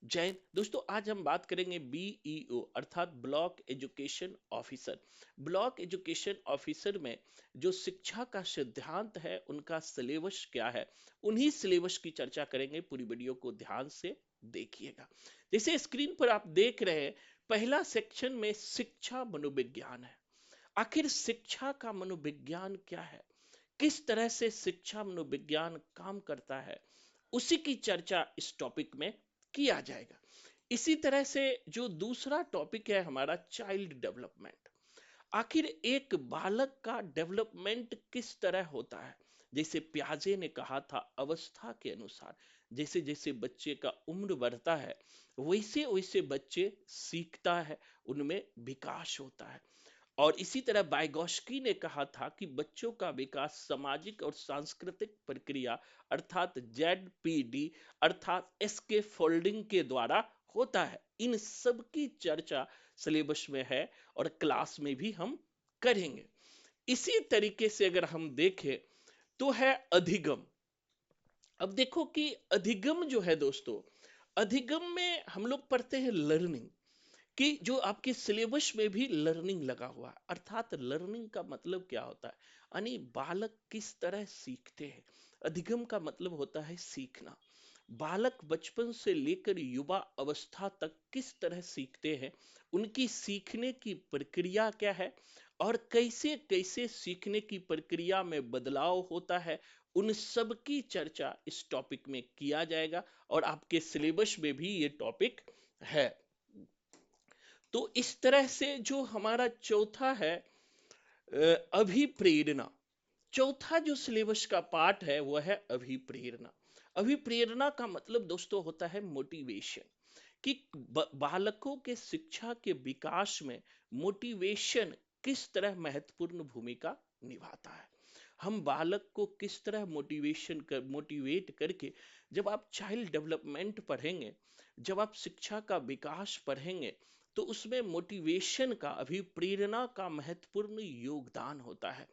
जैन दोस्तों, आज हम बात करेंगे बीईओ अर्थात block education officer. Block education officer में जो शिक्षा का सिद्धांत है, उनका सिलेबस क्या है, उन्हीं सिलेबस की चर्चा करेंगे। पूरी वीडियो को ध्यान से देखिएगा। जैसे स्क्रीन पर आप देख रहे हैं, पहला सेक्शन में शिक्षा मनोविज्ञान है। आखिर शिक्षा का मनोविज्ञान क्या है, किस तरह से शिक्षा मनोविज्ञान काम करता है, उसी की चर्चा इस टॉपिक में किया जाएगा। इसी तरह से जो दूसरा टॉपिक है हमारा, चाइल्ड डेवलपमेंट। आखिर एक बालक का डेवलपमेंट किस तरह होता है। जैसे प्याजे ने कहा था, अवस्था के अनुसार जैसे जैसे बच्चे का उम्र बढ़ता है, वैसे वैसे बच्चे सीखता है, उनमें विकास होता है। और इसी तरह बाइगॉस्की ने कहा था कि बच्चों का विकास सामाजिक और सांस्कृतिक प्रक्रिया अर्थात जेड अर्थात एसके फोल्डिंग के द्वारा होता है। इन सब की चर्चा सिलेबस में है और क्लास में भी हम करेंगे। इसी तरीके से अगर हम देखें तो है अधिगम। अब देखो कि अधिगम जो है दोस्तों, अधिगम में हम लोग पढ़ते हैं लर्निंग, कि जो आपके सिलेबस में भी लर्निंग लगा हुआ है। अर्थात लर्निंग का मतलब क्या होता है, यानी बालक किस तरह सीखते हैं। अधिगम का मतलब होता है सीखना। बालक बचपन से लेकर युवा अवस्था तक किस तरह सीखते हैं, उनकी सीखने की प्रक्रिया क्या है, और कैसे कैसे सीखने की प्रक्रिया में बदलाव होता है, उन सब की चर्चा इस टॉपिक में किया जाएगा। और आपके सिलेबस में भी ये टॉपिक है। तो इस तरह से जो हमारा चौथा है, अभिप्रेरणा। चौथा जो सिलेबस का पार्ट है वो है अभिप्रेरणा। अभिप्रेरणा का मतलब दोस्तों होता है मोटिवेशन, कि बालकों के शिक्षा के विकास में मोटिवेशन किस तरह महत्वपूर्ण भूमिका निभाता है। हम बालक को किस तरह मोटिवेट करके, जब आप चाइल्ड डेवलपमेंट पढ़ेंगे, जब आप शिक्षा का विकास पढ़ेंगे, तो उसमें मोटिवेशन का, अभिप्रेरणा का महत्वपूर्ण योगदान होता है।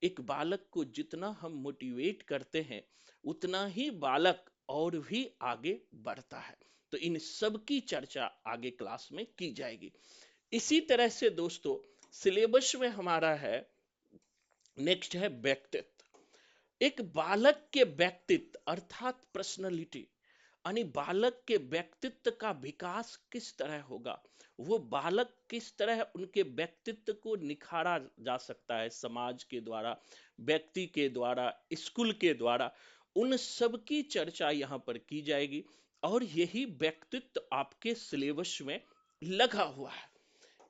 एक बालक को जितना हम मोटिवेट करते हैं, उतना ही बालक और भी आगे बढ़ता है। तो इन सब की चर्चा आगे क्लास में की जाएगी। इसी तरह से दोस्तों, सिलेबस में हमारा है, नेक्स्ट है व्यक्तित्व। एक बालक के व्यक्तित्व अर्थात पर्सनालिटी, यानी बालक के व्यक्तित्व का विकास किस तरह होगा, वो बालक किस तरह उनके व्यक्तित्व को निखारा जा सकता है, समाज के द्वारा, व्यक्ति के द्वारा, स्कूल के द्वारा, उन सब की चर्चा यहाँ पर की जाएगी। और यही व्यक्तित्व आपके सिलेबस में लगा हुआ है।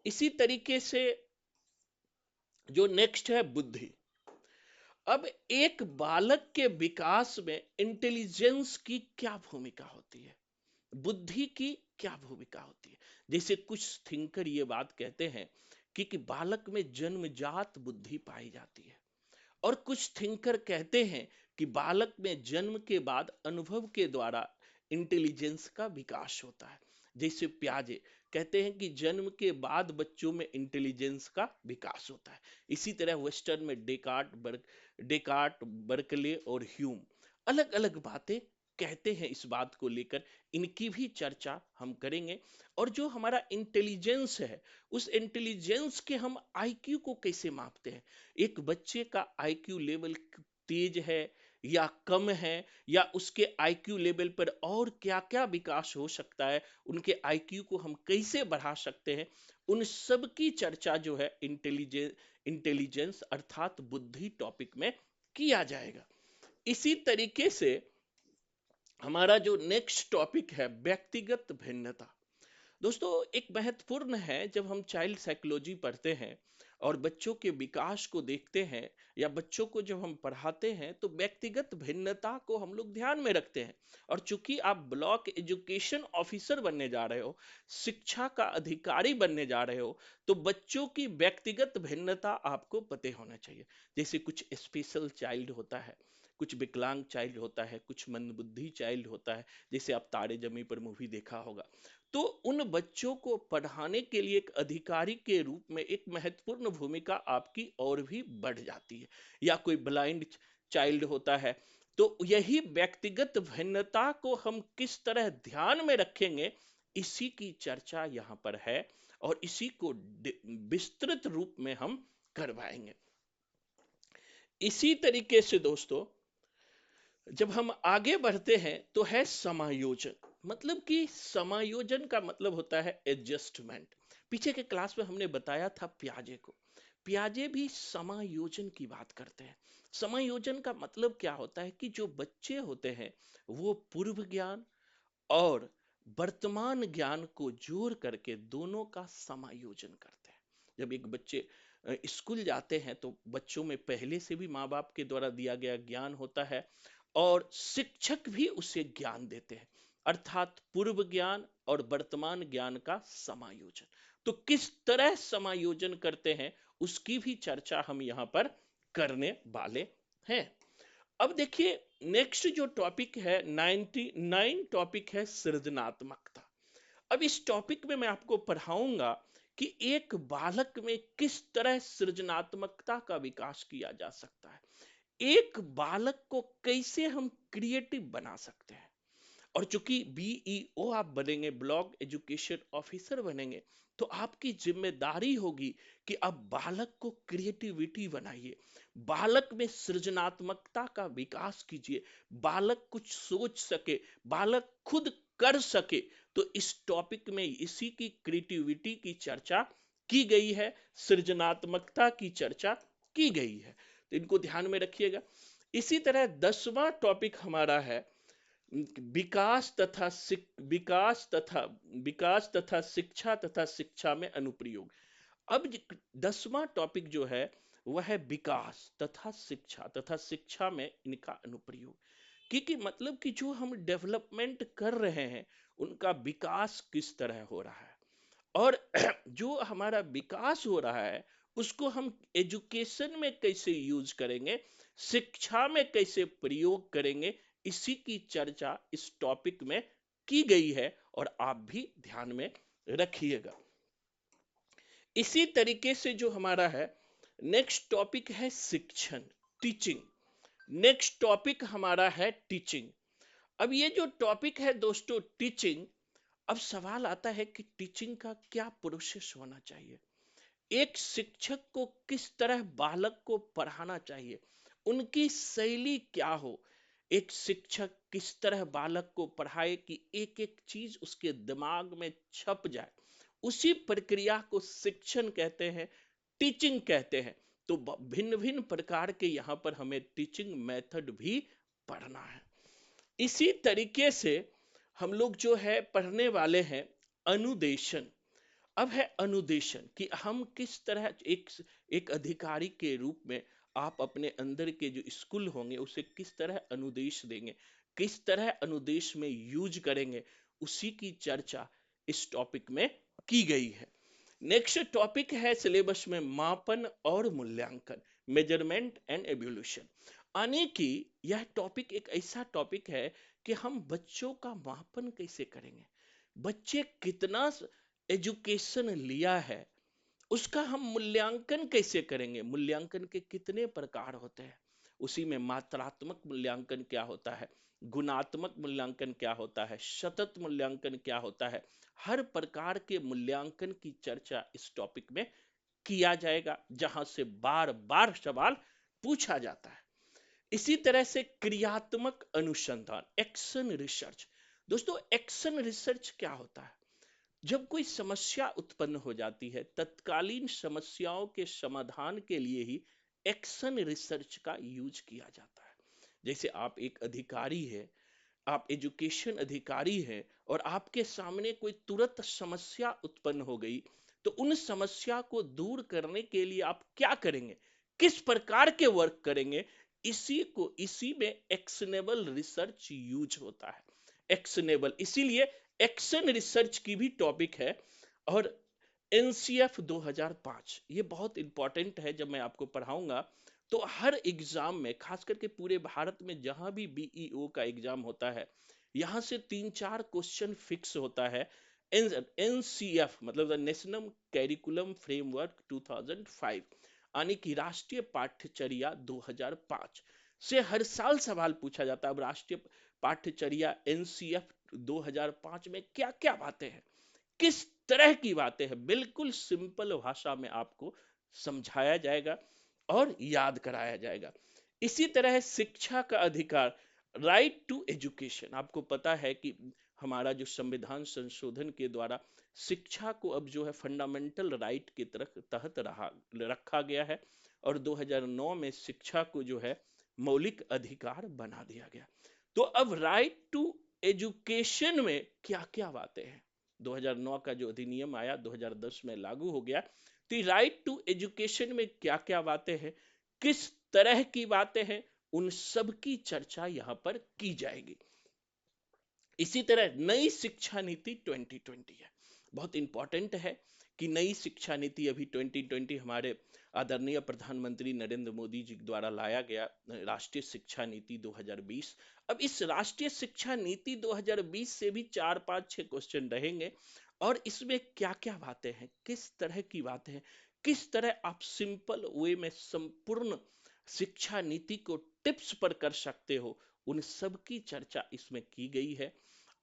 इसी तरीके से जो नेक्स्ट है बुद्धि। अब एक बालक के विकास में इंटेलिजेंस की क्या भूमिका होती है, बुद्धि की क्या भूमिका होती है। जैसे कुछ थिंकर ये बात कहते हैं कि बालक में जन्मजात बुद्धि पाई जाती है, और कुछ थिंकर कहते हैं कि बालक में जन्म के बाद अनुभव के द्वारा इंटेलिजेंस का विकास होता है। जैसे प्याजे कहते हैं कि जन्म के बाद बच्चों में इंटेलिजेंस का विकास होता है। इसी तरह वेस्टर्न में डेकार्ट, बर्कले और ह्यूम अलग अलग बातें कहते हैं इस बात को लेकर। इनकी भी चर्चा हम करेंगे। और जो हमारा इंटेलिजेंस है, उस इंटेलिजेंस के हम आईक्यू को कैसे मापते हैं। एक बच्चे का आईक्यू लेवल तेज है या कम है, या उसके आईक्यू लेवल पर और क्या क्या विकास हो सकता है, उनके आईक्यू को हम कैसे बढ़ा सकते हैं, उन सब की चर्चा जो है इंटेलिजेंस अर्थात बुद्धि टॉपिक में किया जाएगा। इसी तरीके से हमारा जो नेक्स्ट टॉपिक है, व्यक्तिगत भिन्नता। दोस्तों, एक महत्वपूर्ण है, जब हम चाइल्ड साइकोलॉजी पढ़ते हैं और बच्चों के विकास को देखते हैं, या बच्चों को जब हम पढ़ाते हैं, तो व्यक्तिगत भिन्नता को हम लोग ध्यान में रखते हैं। और चूंकि आप ब्लॉक एजुकेशन ऑफिसर बनने जा रहे हो, शिक्षा का अधिकारी बनने जा रहे हो, तो बच्चों की व्यक्तिगत भिन्नता आपको पते होना चाहिए। जैसे कुछ स्पेशल चाइल्ड होता है, कुछ विकलांग चाइल्ड होता है, कुछ मंदबुद्धि चाइल्ड होता है, जैसे आप तारे जमी पर मूवी देखा होगा। तो उन बच्चों को पढ़ाने के लिए एक अधिकारी के रूप में एक महत्वपूर्ण भूमिका आपकी और भी बढ़ जाती है। या कोई ब्लाइंड चाइल्ड होता है, तो यही व्यक्तिगत भिन्नता को हम किस तरह ध्यान में रखेंगे, इसी की चर्चा यहाँ पर है और इसी को विस्तृत रूप में हम करवाएंगे। इसी तरीके से दोस्तों जब हम आगे बढ़ते हैं तो है समायोजन। मतलब कि समायोजन का मतलब होता है एडजस्टमेंट। पीछे के क्लास में हमने बताया था पियाजे को, पियाजे भी समायोजन की बात करते हैं। समायोजन का मतलब क्या होता है कि जो बच्चे होते हैं वो पूर्व ज्ञान और वर्तमान ज्ञान को जोड़ करके दोनों का समायोजन करते हैं। जब एक बच्चे स्कूल जाते हैं तो बच्चों में पहले से भी माँ बाप के द्वारा दिया गया ज्ञान होता है और शिक्षक भी उसे ज्ञान देते हैं, अर्थात पूर्व ज्ञान और वर्तमान ज्ञान का समायोजन। तो किस तरह समायोजन करते हैं उसकी भी चर्चा हम यहाँ पर करने वाले हैं। अब देखिए नेक्स्ट जो टॉपिक है 99 टॉपिक है सृजनात्मकता। अब इस टॉपिक में मैं आपको पढ़ाऊंगा कि एक बालक में किस तरह सृजनात्मकता का विकास किया जा सकता है, एक बालक को कैसे हम क्रिएटिव बना सकते हैं। और चूंकि बीईओ आप बनेंगे, ब्लॉक एजुकेशन ऑफिसर बनेंगे, तो आपकी जिम्मेदारी होगी कि अब बालक को क्रिएटिविटी बनाइए, बालक में सृजनात्मकता का विकास कीजिए, बालक कुछ सोच सके, बालक खुद कर सके। तो इस टॉपिक में इसी की क्रिएटिविटी की चर्चा की गई है, सृजनात्मकता की चर्चा की गई है। तो इनको ध्यान में रखिएगा। इसी तरह 10वां टॉपिक हमारा है विकास तथा विकास तथा शिक्षा तथा शिक्षा में अनुप्रयोग। अब 10वां टॉपिक जो है वह है विकास तथा शिक्षा में इनका अनुप्रयोग। क्योंकि मतलब कि जो हम डेवलपमेंट कर रहे हैं उनका विकास किस तरह हो रहा है और जो हमारा विकास हो रहा है उसको हम एजुकेशन में कैसे यूज करेंगे, शिक्षा में कैसे प्रयोग करेंगे, इसी की चर्चा इस टॉपिक में की गई है और आप भी ध्यान में रखिएगा। इसी तरीके से जो हमारा है नेक्स्ट टॉपिक है शिक्षण, टीचिंग। नेक्स्ट टॉपिक हमारा है टीचिंग। अब ये जो टॉपिक है दोस्तों टीचिंग, अब सवाल आता है कि टीचिंग का क्या प्रोसेस होना चाहिए, एक शिक्षक को किस तरह बालक को पढ़ाना चाहिए, उनकी शैली क्या हो, एक शिक्षक किस तरह बालक को पढ़ाए कि एक एक चीज उसके दिमाग में छप जाए, उसी प्रक्रिया को शिक्षण कहते हैं, टीचिंग कहते हैं। तो भिन्न भिन्न प्रकार के यहाँ पर हमें टीचिंग मेथड भी पढ़ना है। इसी तरीके से हम लोग जो है पढ़ने वाले हैं अनुदेशन। अब है अनुदेशन कि हम किस तरह एक अधिकारी के रूप में आप अपने अंदर के जो स्कूल होंगे उसे किस तरह अनुदेश देंगे, किस तरह अनुदेश में यूज करेंगे, उसी की चर्चा इस टॉपिक में की गई है। नेक्स्ट टॉपिक है सिलेबस में मापन और मूल्यांकन, मेजरमेंट एंड एवोल्यूशन। यानी कि यह टॉपिक एक ऐसा टॉपिक है कि हम बच्चों का मापन कैसे करेंगे, बच्चे कितना एजुकेशन लिया है उसका हम मूल्यांकन कैसे करेंगे, मूल्यांकन के कितने प्रकार होते हैं, उसी में मात्रात्मक मूल्यांकन क्या होता है, गुणात्मक मूल्यांकन क्या होता है, सतत मूल्यांकन क्या होता है, हर प्रकार के मूल्यांकन की चर्चा इस टॉपिक में किया जाएगा जहां से बार बार सवाल पूछा जाता है। इसी तरह से क्रियात्मक अनुसंधान, एक्शन रिसर्च। दोस्तों एक्शन रिसर्च क्या होता है, जब कोई समस्या उत्पन्न हो जाती है तत्कालीन समस्याओं के समाधान के लिए ही एक्शन रिसर्च का यूज किया जाता है। जैसे आप एक अधिकारी है, आप एजुकेशन अधिकारी हैं और आपके सामने कोई तुरंत समस्या उत्पन्न हो गई, तो उन समस्या को दूर करने के लिए आप क्या करेंगे, किस प्रकार के वर्क करेंगे, इसी में एक्शनेबल रिसर्च यूज होता है। एक्शनेबल इसीलिए एक्शन रिसर्च की भी टॉपिक है। और एनसीएफ 2005 ये बहुत इंपॉर्टेंट है, जब मैं आपको पढ़ाऊंगा तो हर एग्जाम में खास करके पूरे भारत में जहां भी बीईओ का एग्जाम होता है यहां से 3-4 क्वेश्चन फिक्स होता है। एनसीएफ मतलब द नेशनल कैरिकुलम फ्रेमवर्क 2005, यानी कि राष्ट्रीय पाठ्यचर्या 2005 से हर साल सवाल पूछा जाता है। अब राष्ट्रीय पाठ्यचर्या एनसीएफ 2005 में क्या क्या बातें हैं, किस तरह की बातें हैं, बिल्कुल सिंपल भाषा में आपको समझाया जाएगा और याद कराया जाएगा। इसी तरह शिक्षा का अधिकार, राइट टू एजुकेशन, आपको पता है कि हमारा जो संविधान संशोधन के द्वारा शिक्षा को अब जो है फंडामेंटल राइट के तरह तहत रखा गया है, और 2009 में शिक्षा को जो है मौलिक अधिकार बना दिया गया। तो अब राइट टू एजुकेशन में क्या क्या बातें हैं, 2009 का जो अधिनियम आया 2010 में लागू हो गया, तो राइट टू एजुकेशन में क्या क्या बातें हैं, किस तरह की बातें हैं, उन सब की चर्चा यहां पर की जाएगी। इसी तरह नई शिक्षा नीति 2020 है, बहुत इंपॉर्टेंट है कि नई शिक्षा नीति अभी 2020 हमारे आदरणीय प्रधानमंत्री नरेंद्र मोदी जी द्वारा लाया गया राष्ट्रीय शिक्षा नीति 2020। अब इस राष्ट्रीय शिक्षा नीति 2020 से भी 4 5 6 क्वेश्चन रहेंगे, और इसमें क्या क्या बातें हैं, किस तरह की बातें हैं, किस तरह आप सिंपल वे में संपूर्ण शिक्षा नीति को टिप्स पर कर सकते हो, उन सब की चर्चा इसमें की गई है।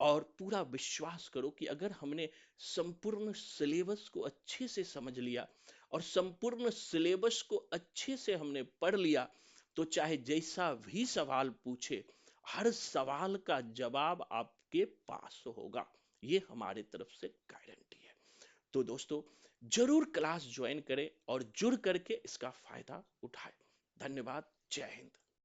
और पूरा विश्वास करो कि अगर हमने संपूर्ण सिलेबस को अच्छे से समझ लिया और संपूर्ण सिलेबस को अच्छे से हमने पढ़ लिया, तो चाहे जैसा भी सवाल पूछे, हर सवाल का जवाब आपके पास होगा, ये हमारे तरफ से गारंटी है। तो दोस्तों, जरूर क्लास ज्वाइन करें और जुड़ करके इसका फायदा उठाएं। धन्यवाद। जय हिंद।